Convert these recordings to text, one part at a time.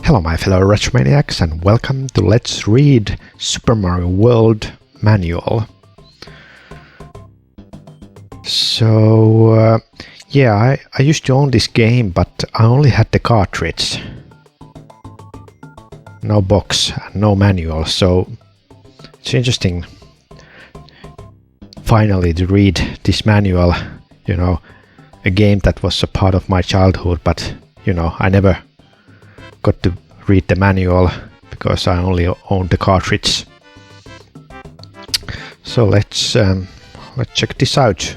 Hello my fellow Retromaniacs and welcome to Let's Read Super Mario World Manual. So, yeah, I used to own this game, but I only had the cartridge. No box, no manual, so it's interesting finally to read this manual, you know, a game that was a part of my childhood, but, you know, I never got to read the manual because I only owned the cartridge. So let's check this out.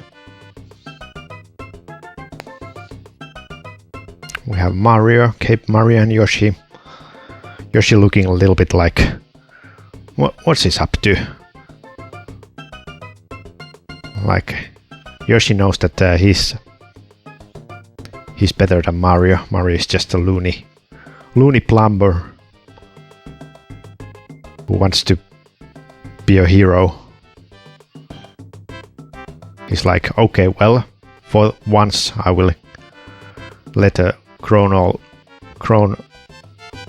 We have Mario, Cape Mario, and Yoshi. Yoshi looking a little bit like what's he up to? Like Yoshi knows that he's better than Mario. Mario is just a loony plumber who wants to be a hero. He's like, okay, well, for once I will let a grown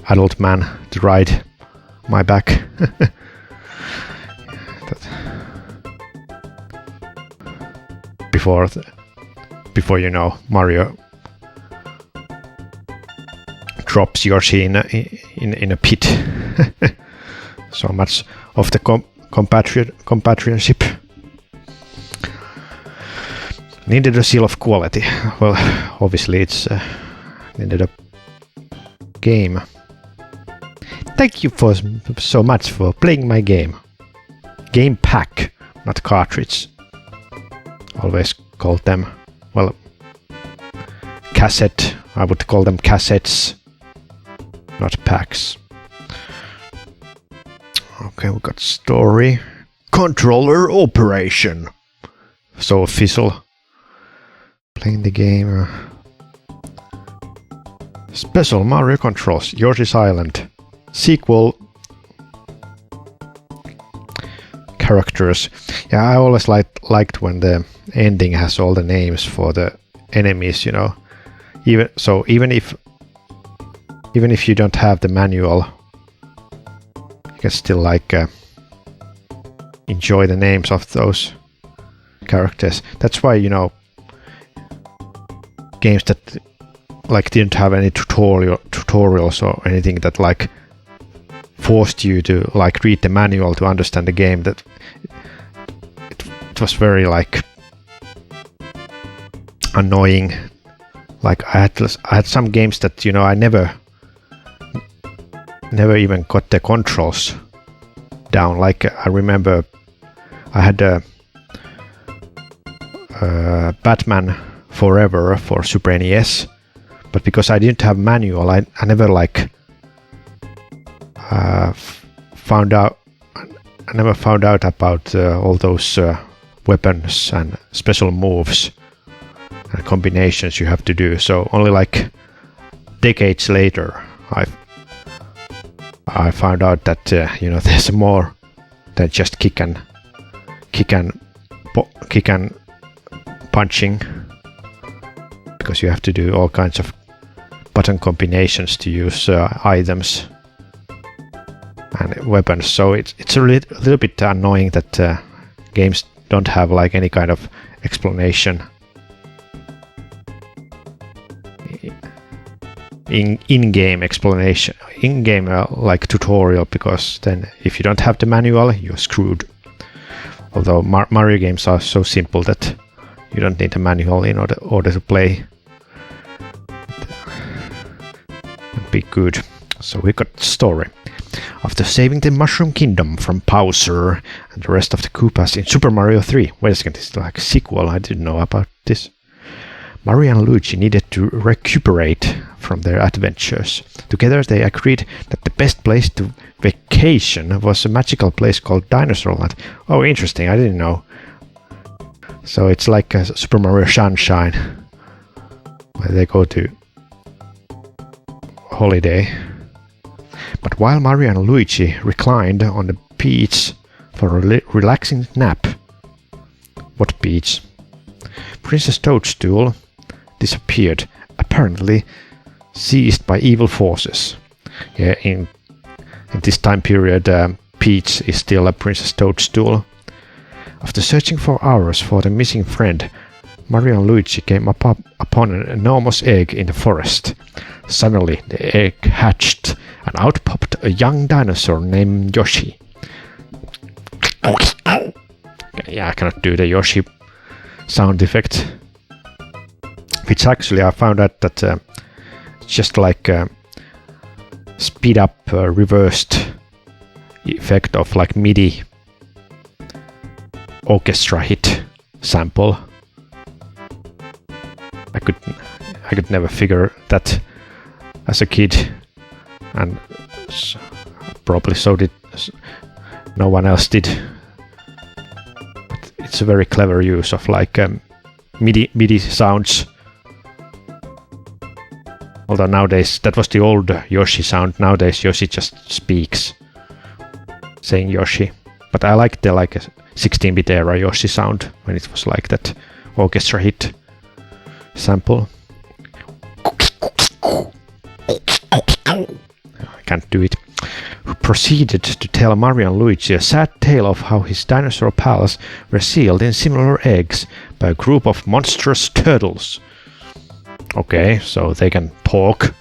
adult man to ride my back. Before you know, Mario drops Yoshi in a pit. So much of the companionship. Needed a seal of quality. Well, obviously it's needed a game. Thank you so much for playing my game. Game pack, not cartridge. Always called them, well, cassette. I would call them cassettes, not packs. Okay, we got story. Controller operation. So official. Playing the game. Special Mario controls. Yoshi's Island. Sequel. Characters. Yeah, I always liked when the ending has all the names for the enemies, you know. Even if you don't have the manual, you can still like enjoy the names of those characters. That's why, you know, games that like didn't have any tutorials or anything that like forced you to like read the manual to understand the game, that it was very like annoying. Like I had some games that, you know, I never even got the controls down. Like I remember I had a Batman Forever for Super NES, but because I didn't have manual, I never like found out about all those weapons and special moves and combinations you have to do. So only like decades later I found out that you know, there's more than just kick and punching, because you have to do all kinds of button combinations to use items and weapons. So it's a little bit annoying that games don't have like any kind of explanation in-game explanation, in-game like tutorial, because then if you don't have the manual, you're screwed. Although Mario games are so simple that you don't need a manual in order to play. Be good. So we got story. After saving the Mushroom Kingdom from Bowser and the rest of the Koopas in Super Mario 3. Wait a second, this is like a sequel. I didn't know about this. Mario and Luigi needed to recuperate from their adventures. Together they agreed that the best place to vacation was a magical place called Dinosaur Land. Oh, interesting, I didn't know. So it's like a Super Mario Sunshine, where they go to holiday. But while Mario and Luigi reclined on the beach for a relaxing nap. What beach? Princess Toadstool disappeared, apparently seized by evil forces. Yeah, in this time period, Peach is still a Princess Toadstool. After searching for hours for the missing friend, Mario and Luigi came upon an enormous egg in the forest. Suddenly, the egg hatched, and out popped a young dinosaur named Yoshi. Yeah, I cannot do the Yoshi sound effect. Which actually I found out that it's just like a speed up reversed effect of like MIDI orchestra hit sample. I could never figure that as a kid, and probably so did no one else did. But it's a very clever use of like MIDI sounds. Although nowadays that was the old Yoshi sound. Nowadays Yoshi just speaks, saying Yoshi. But I like the like a 16-bit era Yoshi sound when it was like that orchestra hit sample. I can't do it. Who proceeded to tell Mario and Luigi a sad tale of how his dinosaur pals were sealed in similar eggs by a group of monstrous turtles. Okay, so they can talk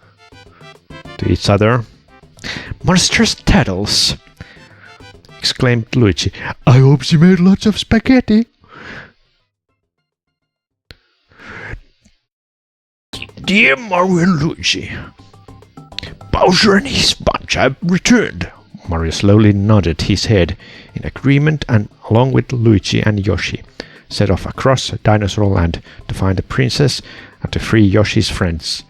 to each other. Monstrous turtles! Exclaimed Luigi. I hope she made lots of spaghetti. Dear Mario and Luigi, Bowser and his bunch have returned. Mario slowly nodded his head in agreement and, along with Luigi and Yoshi, set off across Dinosaur Land to find the princess and to free Yoshi's friends.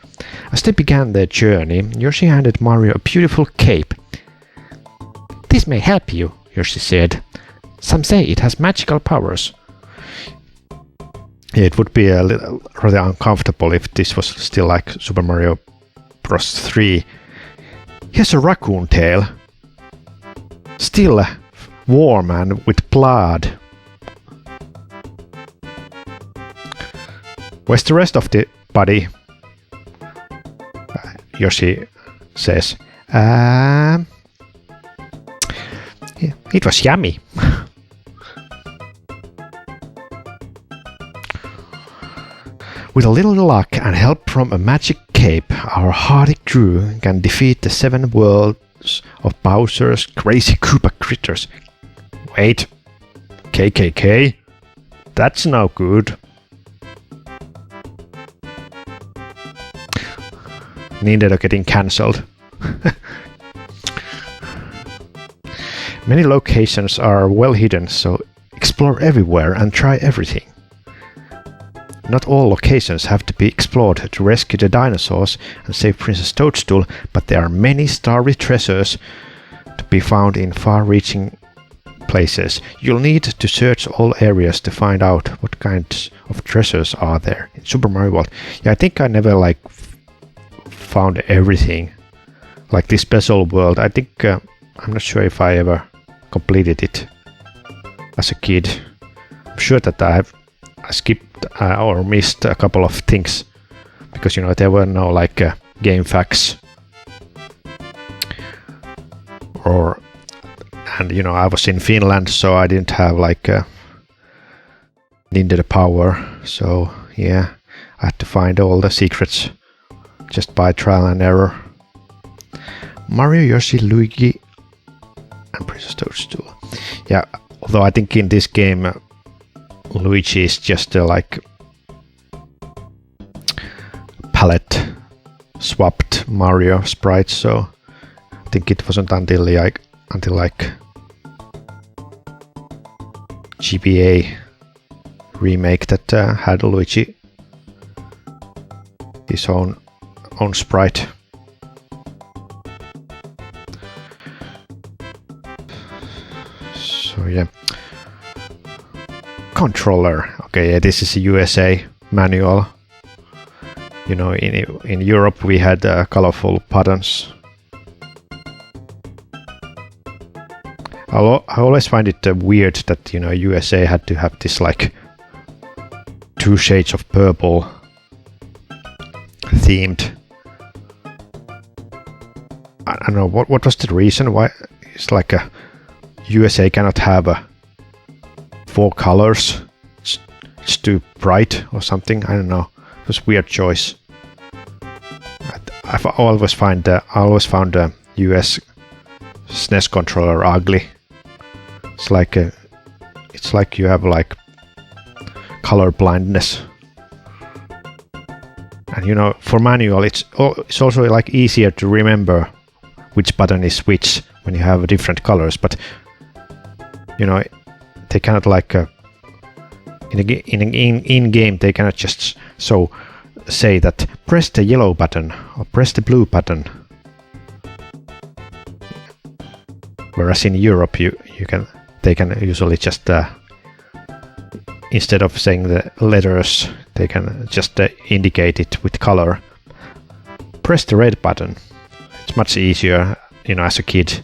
As they began their journey, Yoshi handed Mario a beautiful cape. This may help you, Yoshi said. Some say it has magical powers. Yeah, it would be a little rather uncomfortable if this was still like Super Mario Bros. 3. Here's a raccoon tail. Still warm and with blood. Where's the rest of the body? Yoshi says. It was yummy. With a little luck and help from a magic cape, our hardy crew can defeat the 7 worlds of Bowser's crazy Koopa critters. Wait, KKK? That's no good. Nintendo getting cancelled. Many locations are well hidden, so explore everywhere and try everything. Not all locations have to be explored to rescue the dinosaurs and save Princess Toadstool, but there are many starry treasures to be found in far-reaching places. You'll need to search all areas to find out what kinds of treasures are there in Super Mario World. Yeah, I think I never like found everything. Like this special world, I think I'm not sure if I ever completed it as a kid. I'm sure that I skipped or missed a couple of things because, you know, there were no like game facts and you know, I was in Finland, so I didn't have like Nintendo Power, so yeah, I had to find all the secrets just by trial and error. Mario, Yoshi, Luigi and Princess Toadstool. Yeah, although I think in this game Luigi is just like palette swapped Mario sprite, so I think it wasn't until like GBA remake that had Luigi his own sprite. So yeah. Controller. Okay, yeah, this is a USA manual. You know, in Europe we had colorful buttons. I always find it weird that, you know, USA had to have this like 2 shades of purple themed I don't know what was the reason why it's like a USA cannot have 4 colors. It's too bright or something. I don't know. It was a weird choice. I always found the US SNES controller ugly. It's like you have like color blindness. And you know, for manual, it's also like easier to remember which button is which when you have different colors. But you know, they cannot like in game they cannot just say that press the yellow button or press the blue button. Whereas in Europe, they can usually just instead of saying the letters, they can just indicate it with color. Press the red button. It's much easier, you know, as a kid.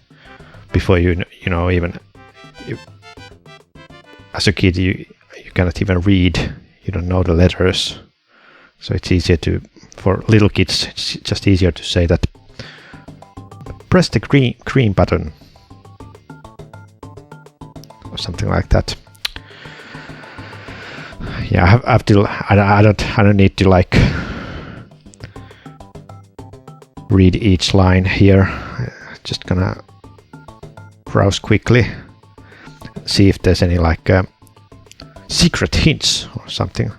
Before you know as a kid you cannot even read. You don't know the letters, so it's easier for little kids. It's just easier to say that. Press the green button. Something like that. Yeah, I don't need to like read each line here. Just gonna browse quickly, see if there's any like secret hints or something.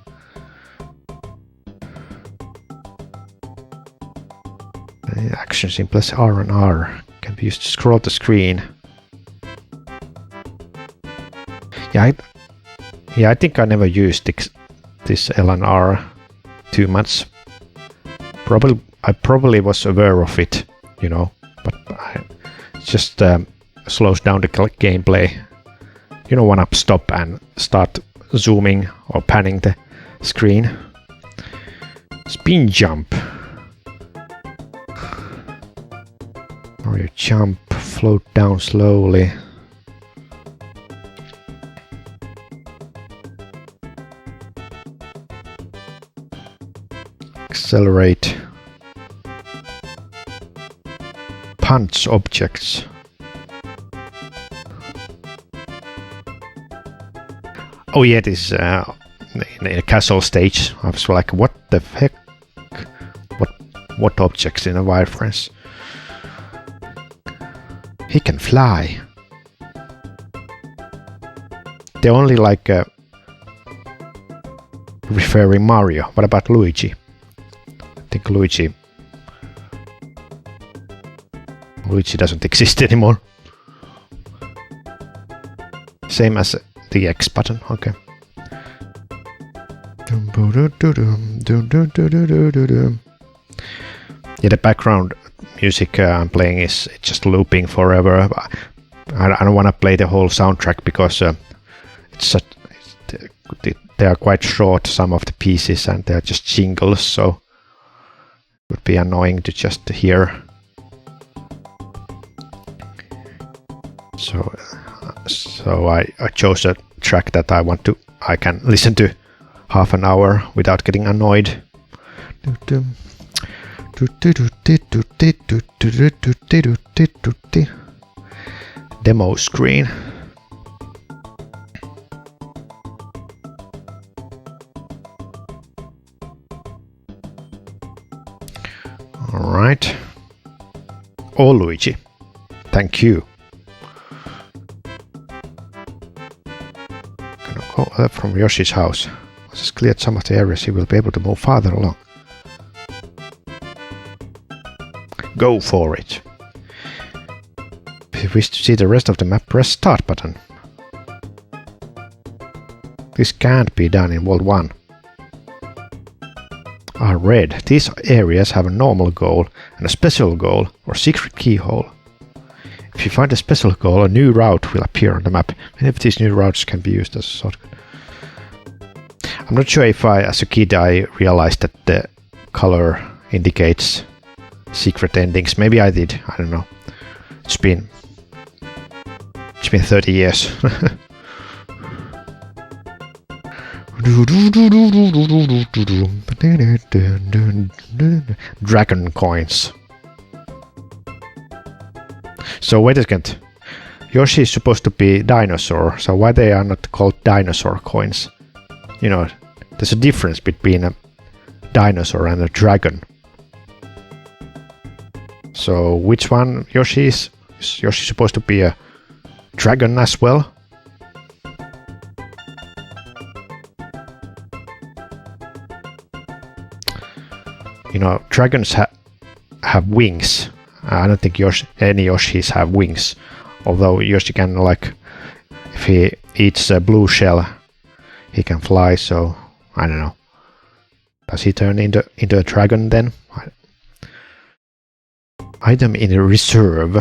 Action simples R and R can be used to scroll the screen. Yeah, I think I never used this L and R too much. I probably was aware of it, you know, but it just slows down the gameplay. You don't want to stop and start zooming or panning the screen. Spin jump. Or you jump, float down slowly. Accelerate. Punch objects. Oh yeah, this in a castle stage. I was like, what the heck? What objects in a wireframe? He can fly. They only like referring Mario. What about Luigi? I think Luigi doesn't exist anymore. Same as the X button, okay. Yeah, the background music I'm playing is just looping forever. I don't want to play the whole soundtrack because they are quite short, some of the pieces, and they're just jingles, so it would be annoying to just hear. So I chose a track that I can listen to half an hour without getting annoyed. Demo screen. All right. Oh, Luigi, thank you. Go from Yoshi's house. Once he's cleared some of the areas, he will be able to move farther along. Go for it. If you wish to see the rest of the map, press Start button. This can't be done in World 1. Are red. These areas have a normal goal and a special goal or secret keyhole. If you find a special goal, a new route will appear on the map. Many of these new routes can be used as a shortcut. I'm not sure if as a kid I realized that the color indicates secret endings. Maybe I did. I don't know. It's been 30 years. Dragon coins. So wait a second. Yoshi is supposed to be dinosaur, so why they are not called dinosaur coins? You know, there's a difference between a dinosaur and a dragon. So which one Yoshi is? Is Yoshi supposed to be a dragon as well? You know, dragons have wings. I don't think any Yoshis have wings. Although Yoshi can, like, if he eats a blue shell, he can fly, so I don't know. Does he turn into a dragon then? Item in a reserve.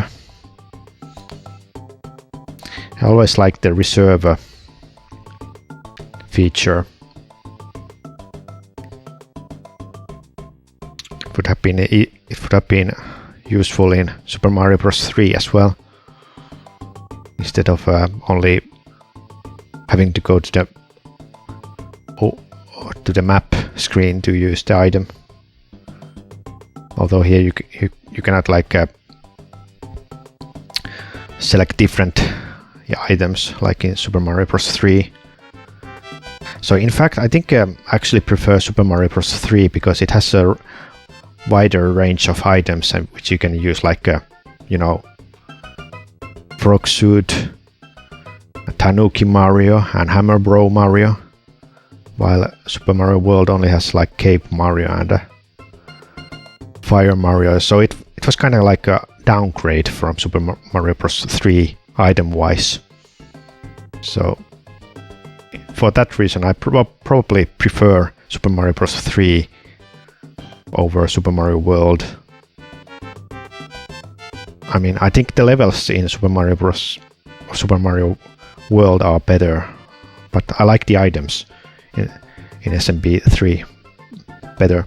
I always like the reserve feature. It would have been useful in Super Mario Bros. 3 as well. Instead of only having to go to the map screen to use the item. Although here you cannot like select different items like in Super Mario Bros. 3. So in fact, I think I actually prefer Super Mario Bros. 3 because it has a wider range of items which you can use, like you know, Frog Suit, Tanuki Mario, and Hammer Bro Mario, while Super Mario World only has like Cape Mario and Fire Mario. So it was kind of like a downgrade from Super Mario Bros. 3 item-wise. So for that reason, I probably prefer Super Mario Bros. 3 over Super Mario World. I mean, I think the levels in Super Mario World are better, but I like the items in SMB 3 better.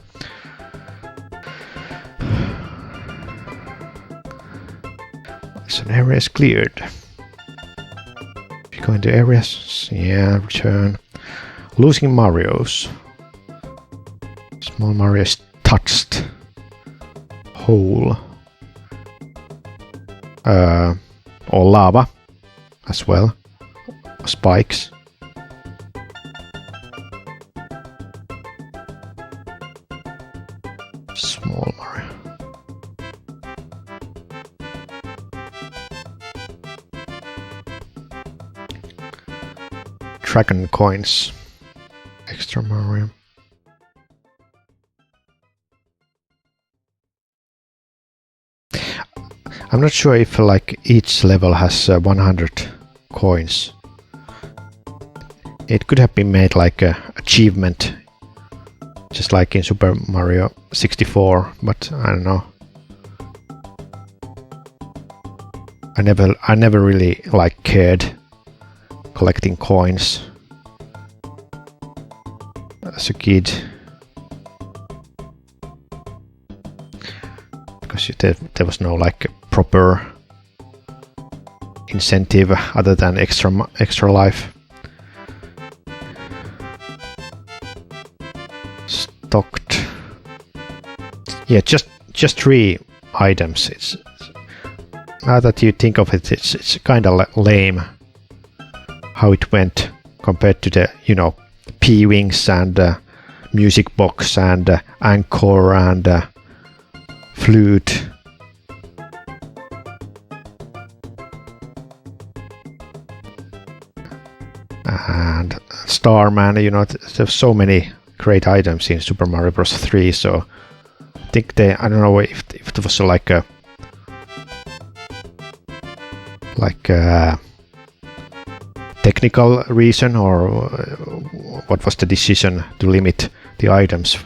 So an area is cleared. If you go into areas, yeah, return. Losing Marios. Small Mario is touched. Hole. Or lava as well. Spikes. Small Mario. Dragon coins. Extra Mario. I'm not sure if like each level has 100 coins. It could have been made like a achievement, just like in Super Mario 64, but I don't know. I never really like cared collecting coins as a kid. Because there was no like proper incentive other than extra life. Stocked. Yeah, just 3 items. It's now that you think of it, it's kind of lame how it went compared to the, you know, P-Wings and Music Box and Anchor and Flute. And Starman, you know, there's so many great items in Super Mario Bros. 3, so I think I don't know if it was like a technical reason or what was the decision to limit the items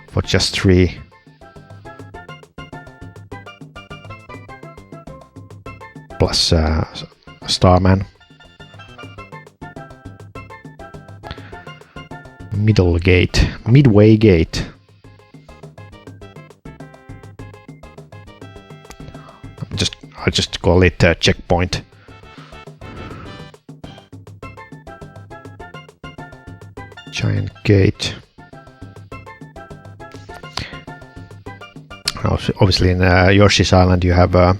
for just 3. Plus Starman. Midway Gate. I'll just call it checkpoint. Giant gate. Obviously in Yoshi's Island you have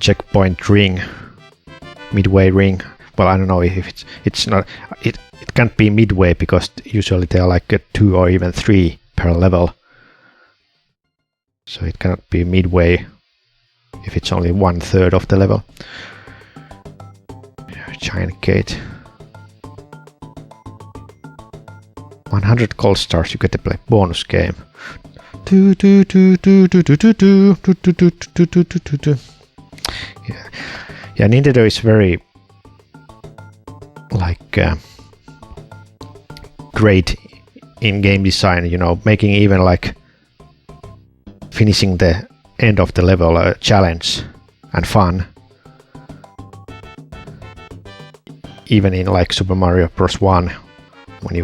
checkpoint ring, midway ring. Well, I don't know if it's not. It can't be midway because usually they are like 2 or even 3 per level. So it cannot be midway if it's only 1/3 of the level. Giant gate. 100 gold stars, you get to play bonus game. Yeah, Nintendo is very like great in game design, you know, making even like finishing the end of the level a challenge and fun. Even in like Super Mario Bros. 1, when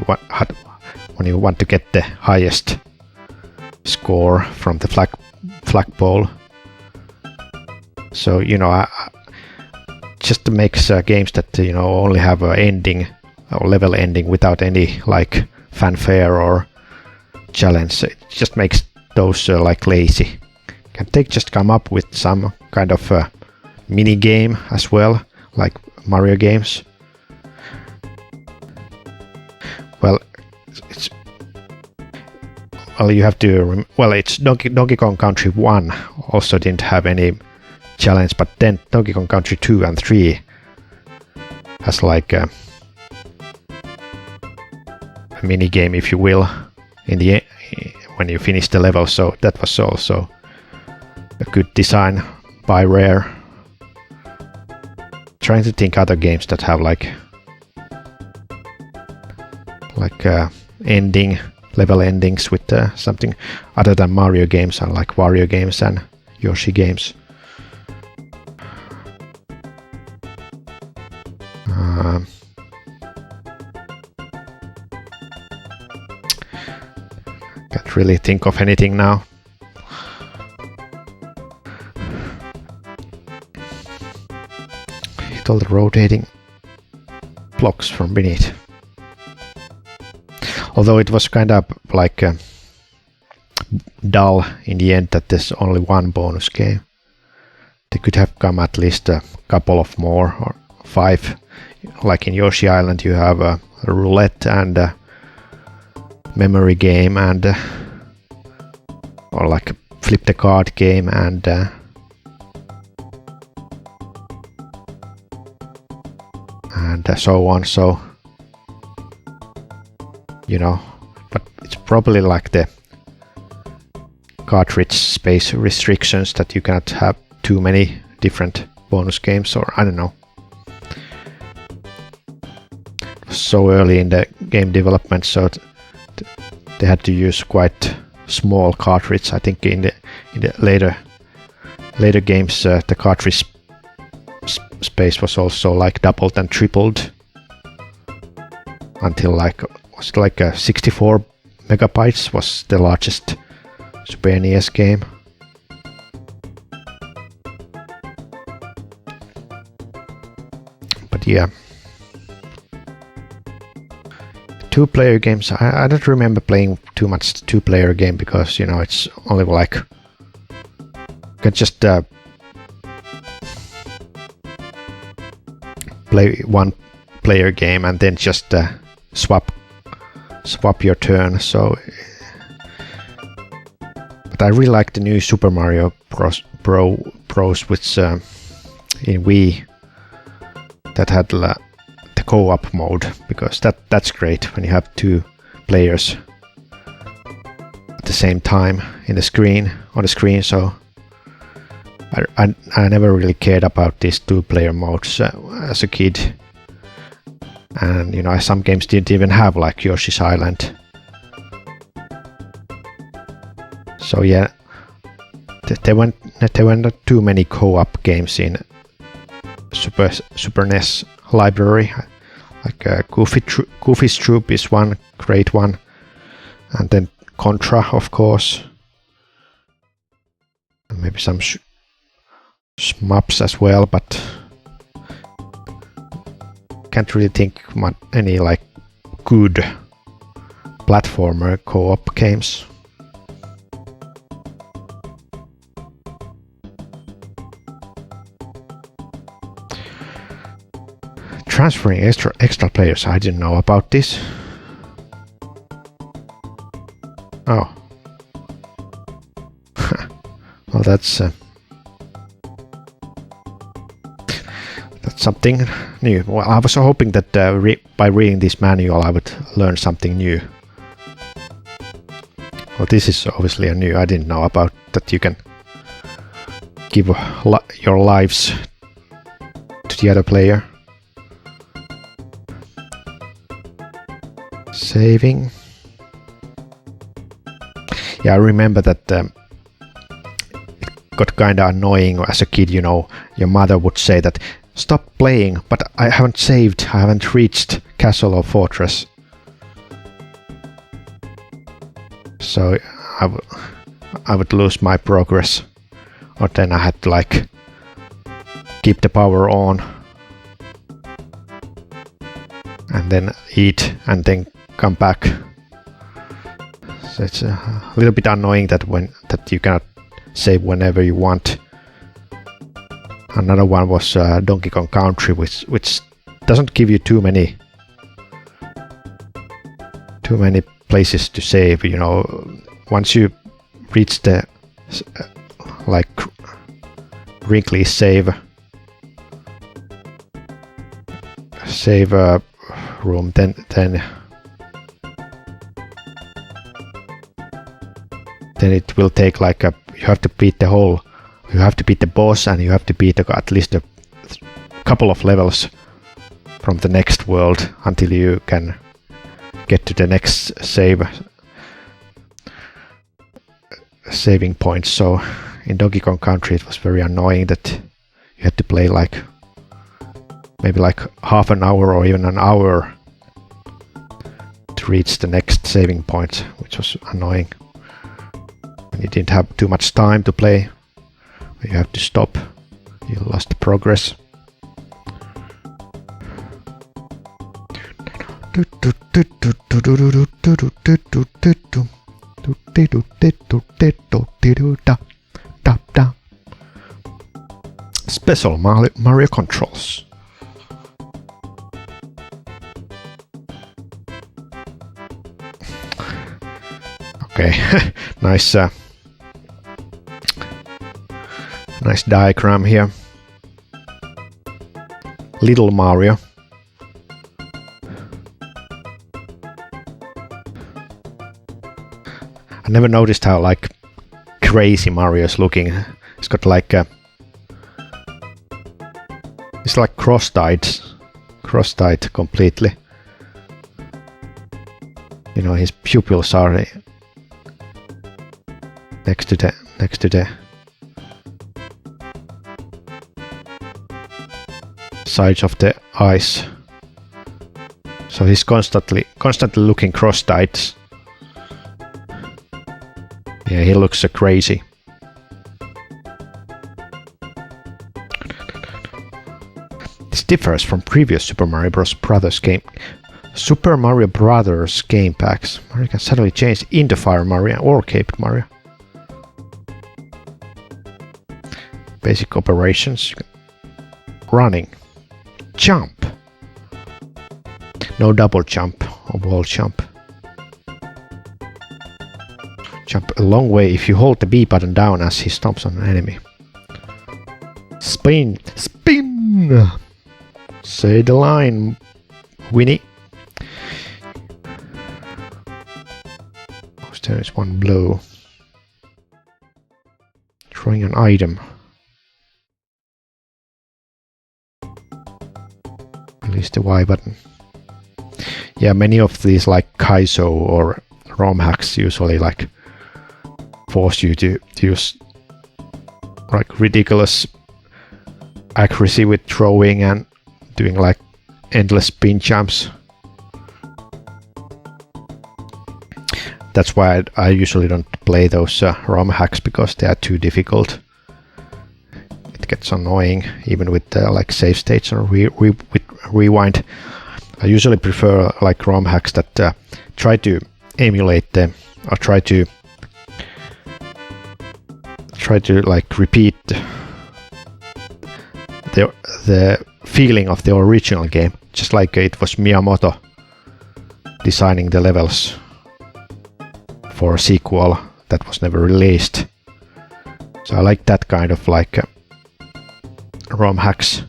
you want to get the highest score from the flagpole. So, you know, just makes games that, you know, only have an ending or level ending without any like fanfare or challenge. It just makes those like lazy. Can't they just come up with some kind of mini game as well, like Mario games? Well, you have to. Well, it's Donkey Kong Country 1 also didn't have any challenge, but then Donkey Kong Country 2 and 3 has like a mini game, if you will, in the when you finish the level. So that was also a good design by Rare. Trying to think other games that have like ending level endings with something other than Mario games and like Wario games and Yoshi games. Can't really think of anything now. Hit all the rotating blocks from beneath. Although it was kind of like dull in the end that there's only one bonus game. They could have come at least a couple of more, or 5. Like in Yoshi Island you have a roulette and a memory game and or like a flip the card game and so on. So, you know, but it's probably like the cartridge space restrictions that you cannot have too many different bonus games, or I don't know. It was so early in the game development, so they had to use quite small cartridge. I think in the later games the cartridge space was also like doubled and tripled until like was it like 64 megabytes was the largest Super NES game. But yeah, 2-player games, I don't remember playing too much 2-player game because, you know, it's only like you can just play 1-player game and then just swap your turn. So, but I really like the new Super Mario Bros. Which in Wii that had the co-op mode, because that's great when you have 2 players at the same time on the screen. So I never really cared about these 2-player modes as a kid. And, you know, some games didn't even have like Yoshi's Island. So yeah, there weren't too many co-op games in Super NES library. Like Goofy's Troop is one great one, and then Contra, of course, and maybe some shmups as well, but can't really think any like good platformer co-op games. transferring extra players. I didn't know about this. Oh. Well, that's something new. Well, I was hoping that by reading this manual I would learn something new. Well, this is obviously a new. I didn't know about that you can give your lives to the other player. Saving. Yeah, I remember that it got kinda annoying as a kid, you know. Your mother would say that, stop playing, but I haven't saved, I haven't reached castle or fortress. So I would lose my progress. Or then I had to like keep the power on. And then eat and then come back. So it's a little bit annoying that you cannot save whenever you want. Another one was Donkey Kong Country, which doesn't give you too many places to save. You know, once you reach the like wrinkly save room, then it will take like you have to beat the boss, and you have to beat at least a couple of levels from the next world until you can get to the next saving point. So in Donkey Kong Country it was very annoying that you had to play like maybe like half an hour or even an hour to reach the next saving point, which was annoying. And you didn't have too much time to play. You have to stop. You lost progress. Special Mario controls. Okay, nice diagram here. Little Mario. I never noticed how like crazy Mario is looking. It's got like it's like cross-dyed completely. You know, his pupils are next to the sides of the eyes. So he's constantly looking cross-dyed. Yeah, he looks so crazy. This differs from previous Super Mario Bros. Brothers game. Super Mario Brothers game packs. Mario can suddenly change into Fire Mario or Cape Mario. Basic operations. Running. Jump. No double jump or wall jump. Jump a long way if you hold the B button down as he stomps on an enemy. Spin! Spin! Say the line, Winnie. Oh, there is one blow. Throwing an item. Release the Y button. Yeah, many of these like Kaizo or ROM hacks usually like force you to use like ridiculous accuracy with throwing and doing like endless spin jumps. That's why I usually don't play those ROM hacks, because they are too difficult. It gets annoying even with like save states or with rewind. I usually prefer like ROM hacks that try to emulate them or try to like repeat the feeling of the original game, just like it was Miyamoto designing the levels for a sequel that was never released. So I like that kind of like ROM hacks.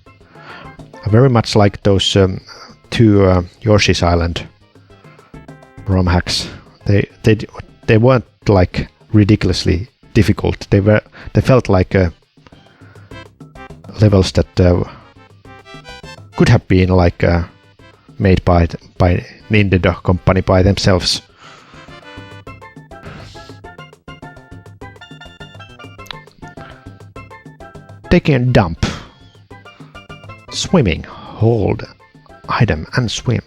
I very much like those two Yoshi's Island ROM hacks. They weren't like ridiculously difficult. They felt like levels that could have been like made by Nintendo company by themselves. Taking a dump. Swimming. Hold item and swim.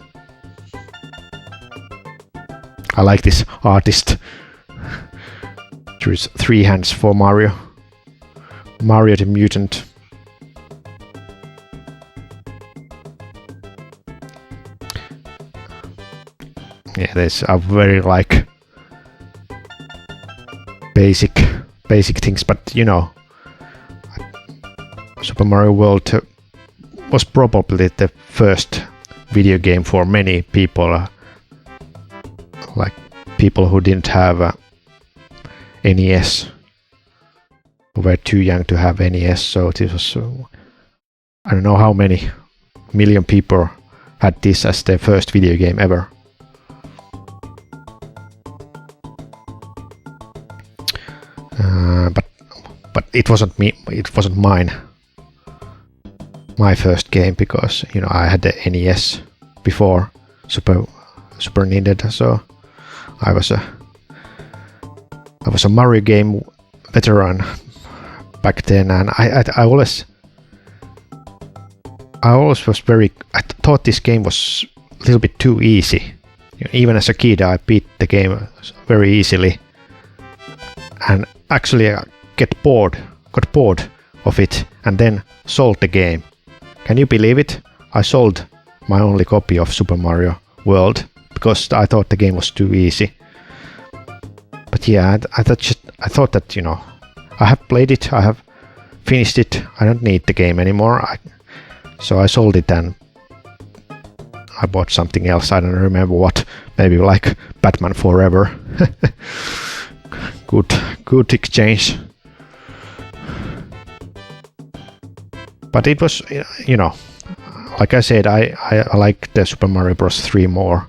I like this artist. There's 3 hands for Mario. Mario the Mutant. Yeah, there's a very like basic things, but you know, Super Mario World was probably the first video game for many people, like people who didn't have NES, who were too young to have NES. So this was, I don't know how many million people had this as their first video game ever. But it wasn't me. It wasn't mine. My first game, because you know I had the NES before Super Nintendo, so I was a Mario game veteran back then, and I always was very. I thought this game was a little bit too easy. You know, even as a kid, I beat the game very easily, and actually I got bored of it, and then sold the game. Can you believe it? I sold my only copy of Super Mario World because I thought the game was too easy. But yeah, I thought that, you know, I have played it, I have finished it, I don't need the game anymore. So I sold it and I bought something else. I don't remember what. Maybe like Batman Forever. Good exchange. But it was, you know, like I said, I like the Super Mario Bros. 3 more,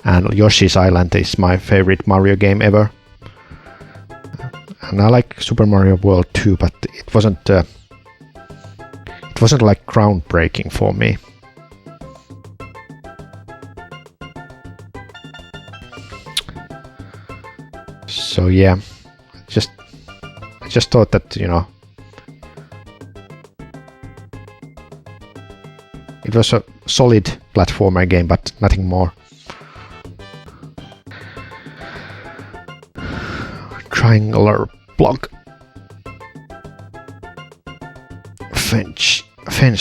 and Yoshi's Island is my favorite Mario game ever. And I like Super Mario World 2, but it wasn't like groundbreaking for me. So yeah, I just thought that, you know, it was a solid platformer game, but nothing more. Triangular block. Fence. How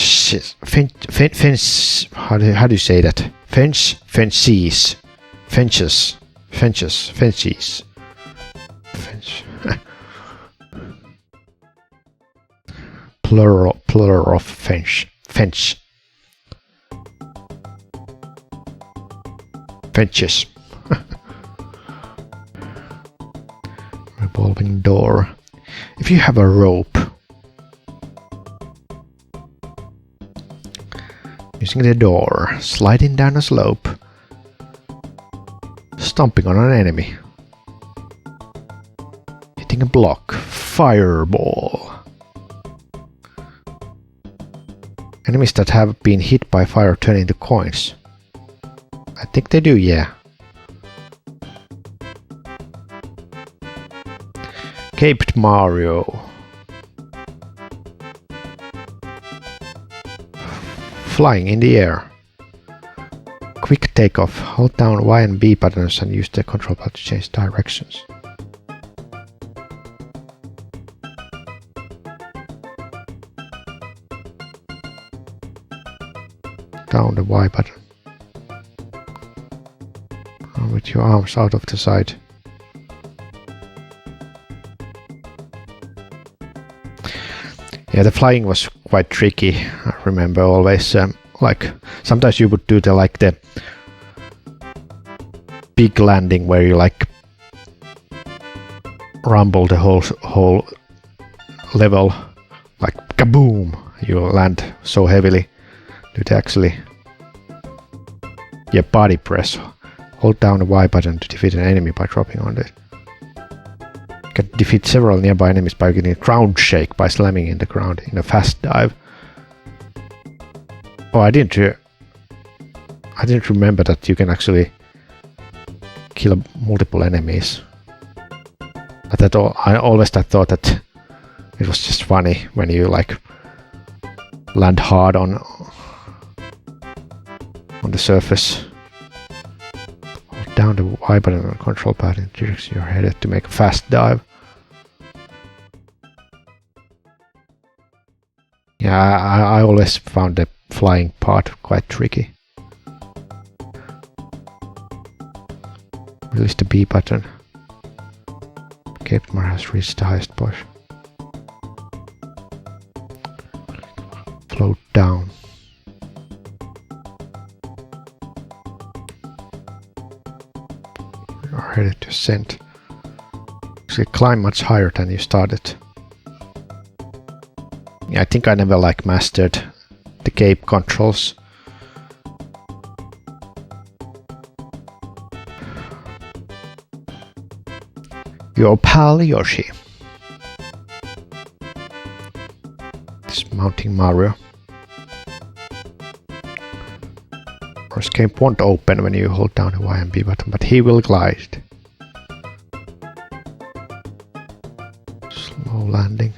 do you say that? Fences. Plural of fence. Fences. Revolving door. If you have a rope, using the door, sliding down a slope, stomping on an enemy, hitting a block, fireball. Enemies that have been hit by fire turn into coins. I think they do, yeah. Caped Mario. Flying in the air. Quick takeoff. Hold down Y and B buttons and use the control pad to change directions. Down the Y button. With your arms out of the side. Yeah, the flying was quite tricky. I remember always, like sometimes you would do the big landing where you like rumble the whole level, like kaboom! You land so heavily. You'd actually, yeah, body press. Hold down the Y button to defeat an enemy by dropping on it. You can defeat several nearby enemies by getting a ground shake by slamming in the ground in a fast dive. Oh, I didn't remember that you can actually kill multiple enemies. I always thought that it was just funny when you like land hard on the surface. Hold down the Y button on the control pad and direct your head to make a fast dive. Yeah, I always found the flying part quite tricky. Release the B button. Cape Mar has reached the highest point. Float down. You are headed to ascent. So you climb much higher than you started. Yeah, I think I never like mastered the cape controls. Your pal Yoshi. Dismounting Mario. Or escape won't open when you hold down the Y and B button, but he will glide. Slow landing.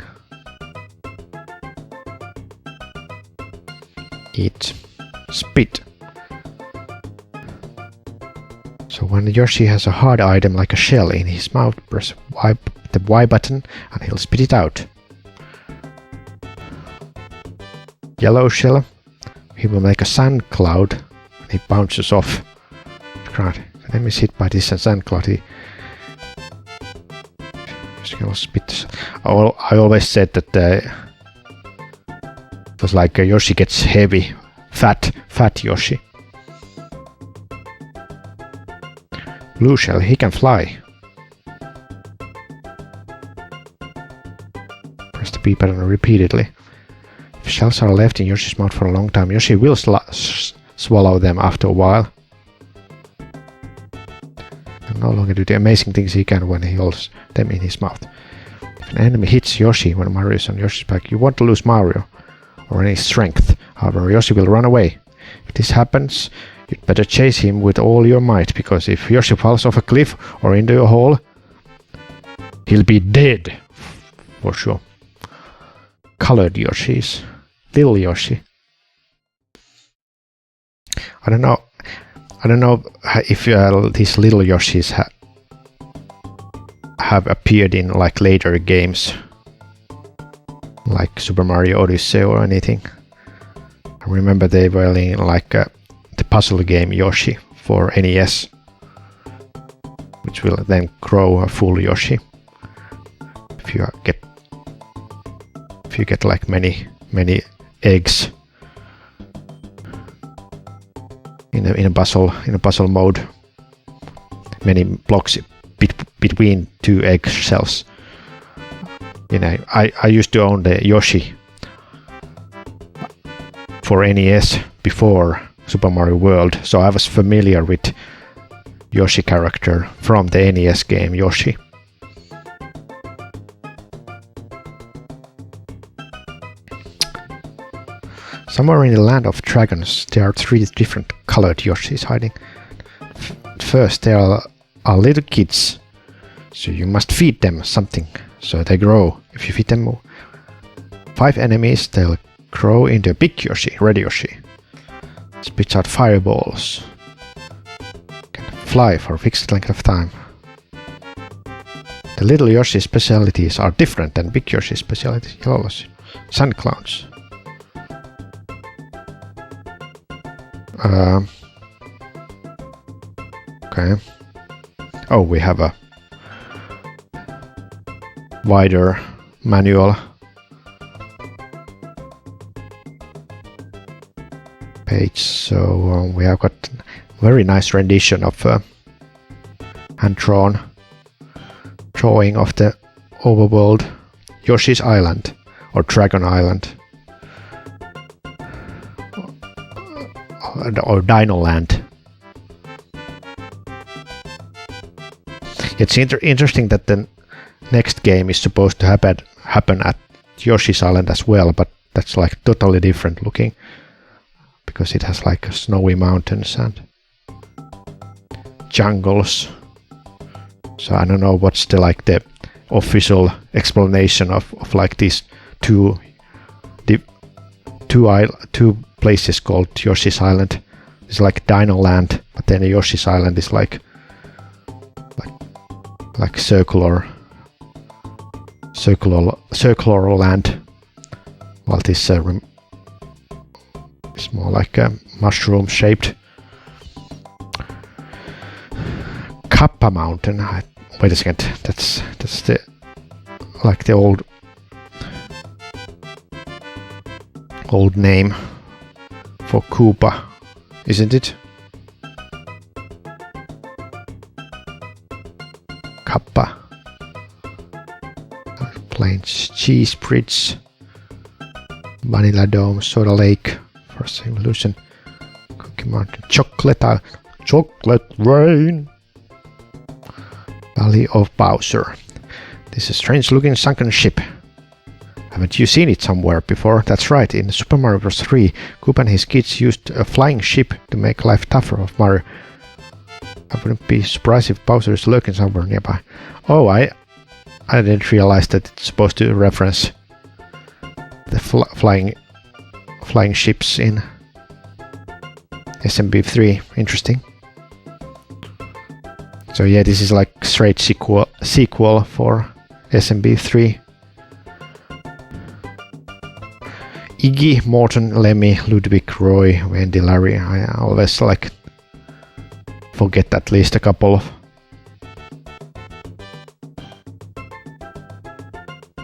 Eat. Spit. So when Yoshi has a hard item like a shell in his mouth, press the Y button and he'll spit it out. Yellow shell. He will make a sand cloud when he bounces off the ground. The enemy is hit by this sand cloud. He will spit. I always said that it was like Yoshi gets heavy, fat Yoshi. Blue shell, he can fly. Press the B button repeatedly. If shells are left in Yoshi's mouth for a long time, Yoshi will swallow them after a while. And no longer do the amazing things he can when he holds them in his mouth. If an enemy hits Yoshi when Mario is on Yoshi's back, you won't lose Mario or any strength. However, Yoshi will run away. If this happens, you'd better chase him with all your might, because if Yoshi falls off a cliff or into a hole, he'll be dead. For sure. Colored Yoshis. Little Yoshi. I don't know if these little Yoshis have appeared in like later games, like Super Mario Odyssey or anything. I remember they were in like the puzzle game Yoshi for NES, which will then grow a full Yoshi if you get like many eggs in a puzzle mode, many blocks between two egg shells. You know, I used to own the Yoshi for NES before Super Mario World, so I was familiar with Yoshi character from the NES game Yoshi. Somewhere in the land of dragons there are 3 different colored Yoshis hiding. First there are little kids, so you must feed them something so they grow. If you feed them 5 enemies, they'll grow into a big Yoshi, red Yoshi. Spits out fireballs. Can fly for a fixed length of time. The little Yoshi specialities are different than big Yoshi specialities. Yellow sun clouds. Okay. Oh, we have a wider manual page. So we have got very nice rendition of hand-drawn drawing of the overworld, Yoshi's Island or Dragon Island or Dino Land. It's interesting that the next game is supposed to happen at Yoshi's Island as well, but that's like totally different looking because it has like snowy mountains and jungles. So I don't know what's the official explanation of like these two places called Yoshi's Island. It's like Dino Land, but then Yoshi's Island is like circular land, while this is more like a mushroom shaped. Kappa Mountain. Wait a second. That's the like the old name for Koopa, isn't it? Kappa. Plains Cheese Bridge, Vanilla Dome, Soda Lake, First Evolution, Cookie Mountain, Chocolate Rain, Valley of Bowser. This is a strange looking sunken ship. Haven't you seen it somewhere before? That's right, in Super Mario Bros. 3, Koopa and his kids used a flying ship to make life tougher of Mario. I wouldn't be surprised if Bowser is lurking somewhere nearby. Oh, I didn't realize that it's supposed to reference the flying ships in SMB3. Interesting. So yeah, this is like straight sequel for SMB3. Iggy, Morton, Lemmy, Ludwig, Roy, Wendy, Larry. I always like forget at least a couple of.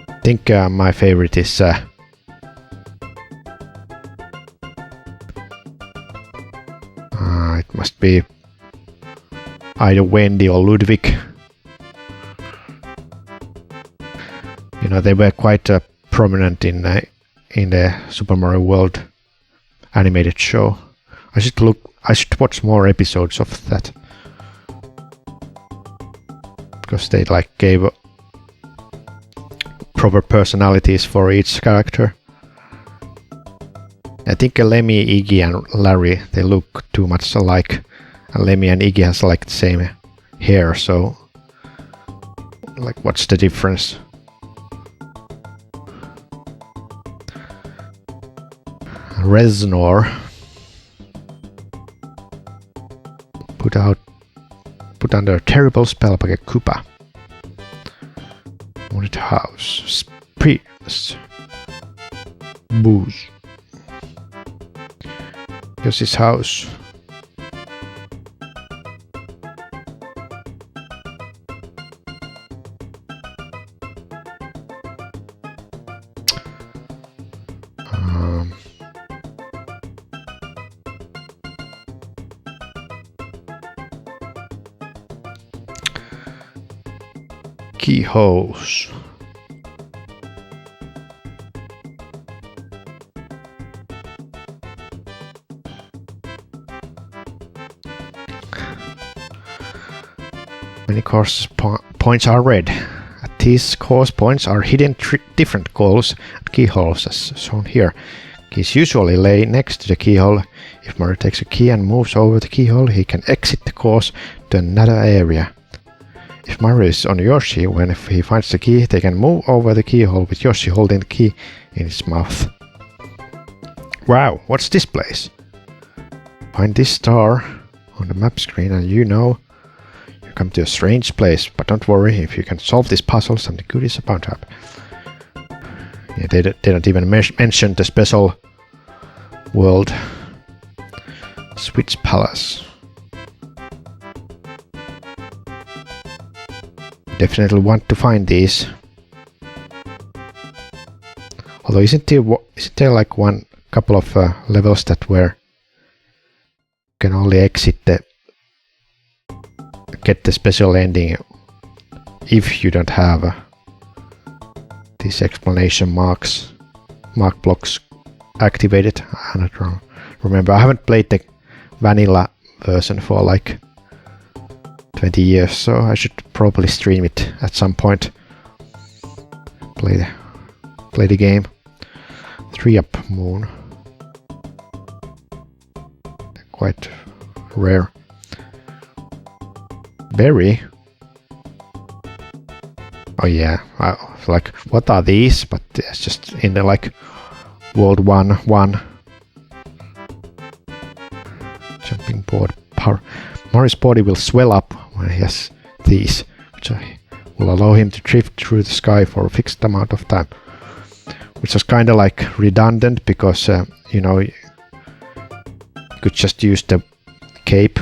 I think my favorite is it must be either Wendy or Ludwig. You know, they were quite prominent in the Super Mario World animated show. I should watch more episodes of that, because they like gave proper personalities for each character. I think Lemmy, Iggy and Larry, they look too much alike, and Lemmy and Iggy has like the same hair, so like what's the difference? Reznor put under a terrible spell by a Koopa. Wanted house. Spirits. Booze. Here's his house. Keyholes. Many course points are red. At these course points are hidden different goals and keyholes as shown here. Keys usually lay next to the keyhole. If Mario takes a key and moves over the keyhole, he can exit the course to another area. If Mario is on Yoshi, when he finds the key, they can move over the keyhole with Yoshi holding the key in his mouth. Wow, what's this place? Find this star on the map screen and you know you come to a strange place, but don't worry, if you can solve this puzzle, something good is about to happen. Yeah, they didn't even mention the special world. Switch Palace. Definitely want to find these. Although isn't there like couple of levels that were can only get the special ending if you don't have these exclamation mark blocks activated. I don't remember. I haven't played the vanilla version for like 20 years, so I should probably stream it at some point. Play the game. 3-up moon. Quite rare. Berry. Oh yeah, like what are these? But it's just in the like World 1. Jumping board power. Mario's body will swell up when he has these, which will allow him to drift through the sky for a fixed amount of time. Which is kind of like redundant because you know, you could just use the cape.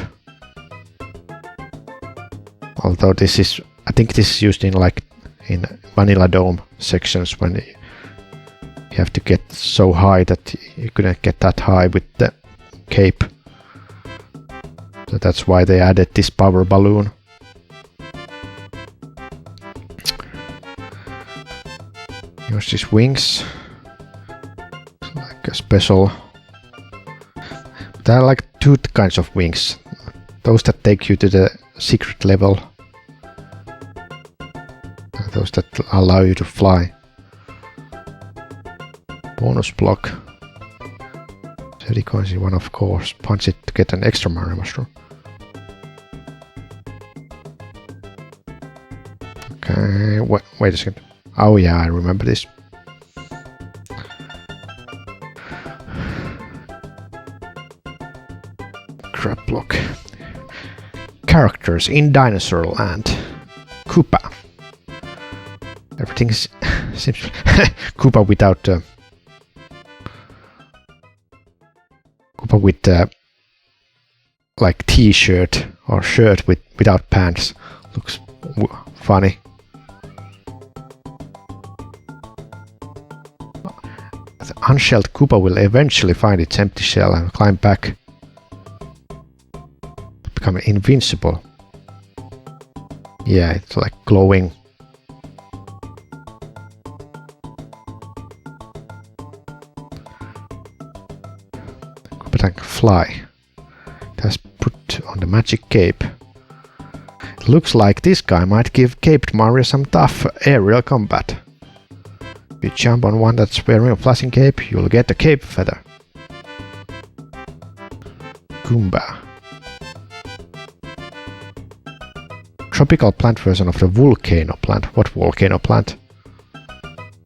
Although this is, I think this is used in like in Vanilla Dome sections when you have to get so high that you couldn't get that high with the cape. So that's why they added this power balloon. Use these wings. It's like a special. There are like two kinds of wings. Those that take you to the secret level. And those that allow you to fly. Bonus block. 30 coins in one, of course. Punch it to get an extra Mario mushroom. Okay, wait a second. Oh yeah, I remember this. Trap block. Characters in Dinosaur Land. Koopa. Everything seems Koopa without Koopa with like t-shirt or shirt without pants. Looks funny. The unshelled Koopa will eventually find its empty shell and climb back. Become invincible. Yeah, it's like glowing. Koopa can fly. It has put on the magic cape. It looks like this guy might give Caped Mario some tough aerial combat. If you jump on one that's wearing a flashing cape, you'll get a cape feather. Goomba. Tropical plant version of the volcano plant. What volcano plant?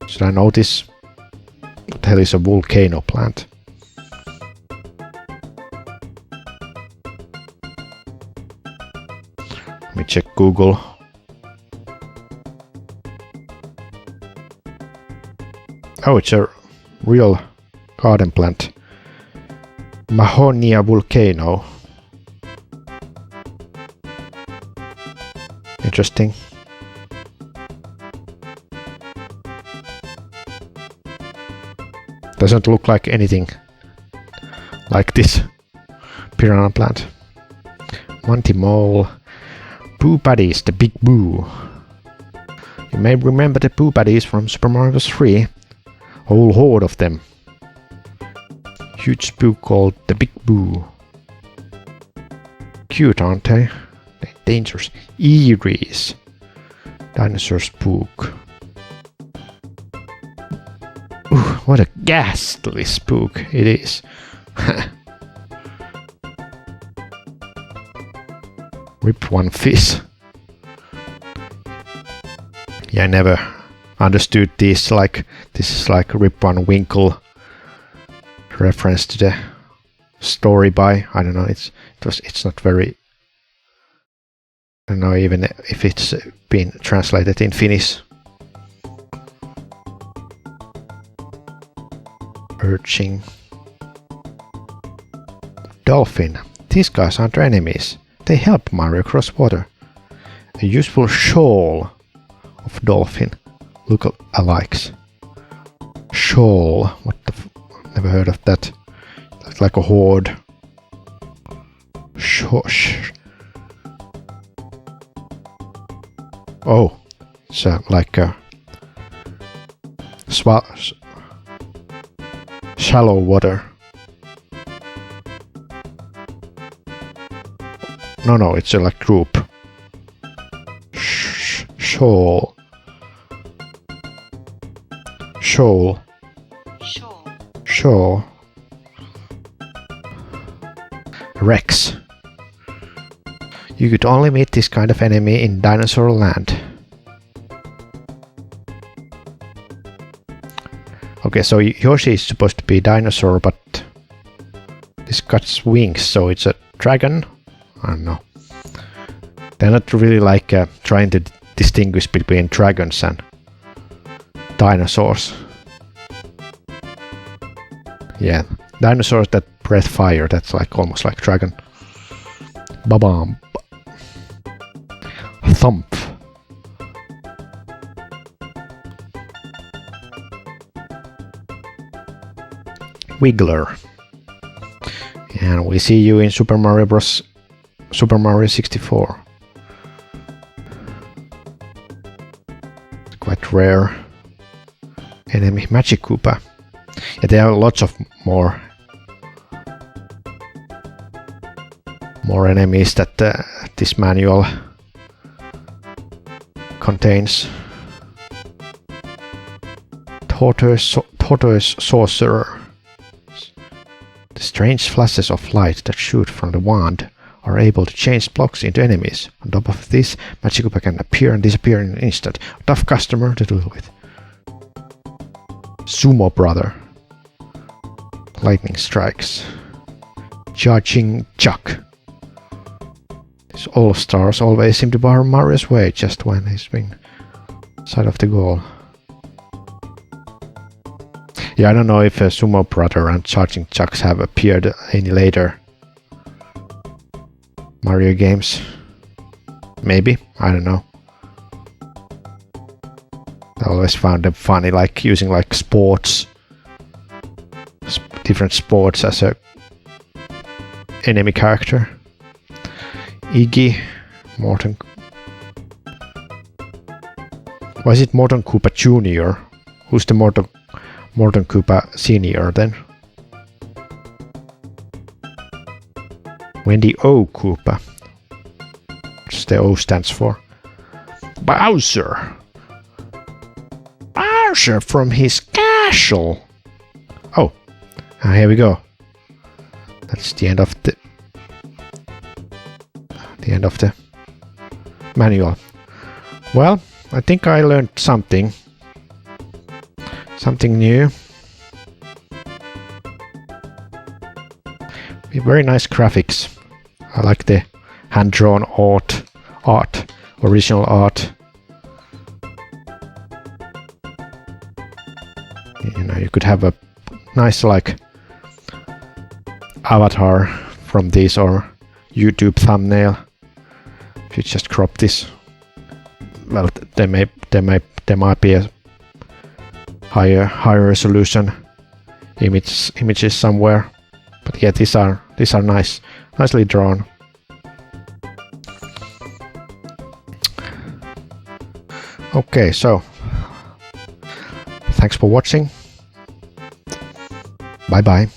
Should I know this? What the hell is a volcano plant? Let me check Google. Oh, it's a real garden plant. Mahonia volcano. Interesting. Doesn't look like anything like this piranha plant. Monty Mole. Boo Buddies, the Big Boo. You may remember the Boo Buddies from Super Mario 3. Whole horde of them. Huge spook called the Big Boo. Cute, aren't they? Dangerous. Eerie's. Dinosaur spook. Ooh, what a ghastly spook it is. Rip one fish. Yeah, I never understood this. Like, this is like Rip One Winkle reference to the story by, I don't know, it's not very, I don't know even if it's been translated in Finnish. Urchin. Dolphin. These guys aren't enemies. They help Mario cross water. A useful shoal of dolphin look-alikes. Shoal. What the never heard of that. It's like a horde. Oh, it's like a shallow water. No, it's a like group. Shoal. Rex. You could only meet this kind of enemy in Dinosaur Land. Okay, so Yoshi is supposed to be a dinosaur, but this got wings, so it's a dragon? I don't know. They're not really like trying to distinguish between dragons and dinosaurs. Yeah, dinosaurs that breathe fire, that's like almost like dragon. Ba-bam. Thump. Wiggler. And we see you in Super Mario Bros. Super Mario 64. Quite rare enemy. Magic Koopa. Yeah, there are lots of more enemies that this manual contains. Tortoise Sorcerer. The strange flashes of light that shoot from the wand are able to change blocks into enemies. On top of this, Magic Koopa can appear and disappear in an instant. Tough customer to deal with. Sumo Brother. Lightning strikes. Charging Chuck. These all-stars always seem to bar Mario's way just when he's been side of the goal. Yeah, I don't know if Sumo Brother and Charging Chucks have appeared any later Mario games. Maybe, I don't know. I always found them funny, like using like sports, different sports as a enemy character. Iggy, Morton. Why is it Morton Koopa Jr.? Who's the Morton Koopa Senior then? Wendy O. Koopa. What's the O stands for? Bowser! Bowser from his castle! Oh, here we go. That's the end of the manual. Well, I think I learned something. Something new. Very nice graphics. I like the hand-drawn art, original art. You know, you could have a nice like avatar from this or YouTube thumbnail. If you just crop this, well, there might be a higher resolution images somewhere. But yeah, these are nicely drawn. Okay, so thanks for watching. Bye bye.